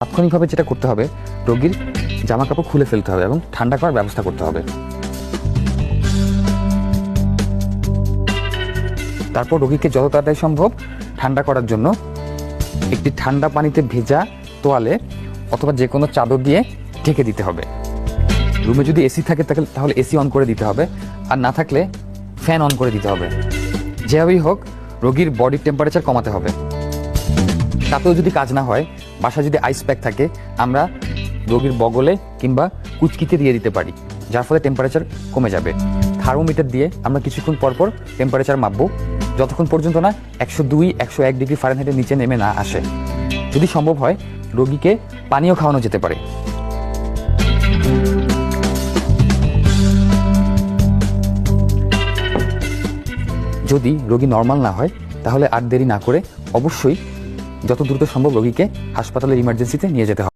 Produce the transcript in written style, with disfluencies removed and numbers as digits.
তাৎক্ষণিকভাবে যেটা করতে হবে, রোগীর জামা কাপড় খুলে ফেলতে হবে এবং ঠান্ডা করার ব্যবস্থা করতে হবে। তারপর রোগীকে যত তাড়াতাড়ি সম্ভব ঠান্ডা করার জন্য একটি ঠান্ডা পানিতে ভেজা তোয়ালে অথবা যে কোনো চাদর দিয়ে ঢেকে দিতে হবে। রুমে যদি এসি থাকে তাহলে এসি অন করে দিতে হবে, আর না থাকলে ফ্যান অন করে দিতে হবে। যেভাবেই হোক রোগীর বডির টেম্পারেচার কমাতে হবে। তাতেও যদি কাজ না হয়, বাসায় যদি আইস প্যাক থাকে আমরা রোগীর বগলে কিংবা কুচকিতে দিয়ে দিতে পারি, যার ফলে টেম্পারেচার কমে যাবে। থার্মোমিটার দিয়ে আমরা কিছুক্ষণ পরপর টেম্পারেচার মাপবো, যতক্ষণ পর্যন্ত না 102-101 ডিগ্রি ফারেনহাইটের নিচে নেমে না আসে। যদি সম্ভব হয় রোগীকে পানীয় খাওয়ানো যেতে পারে। যদি রোগী নর্মাল না হয় তাহলে আর দেরি না করে অবশ্যই যত দ্রুত সম্ভব রোগীকে হাসপাতালের ইমার্জেন্সিতে নিয়ে যেতে হবে।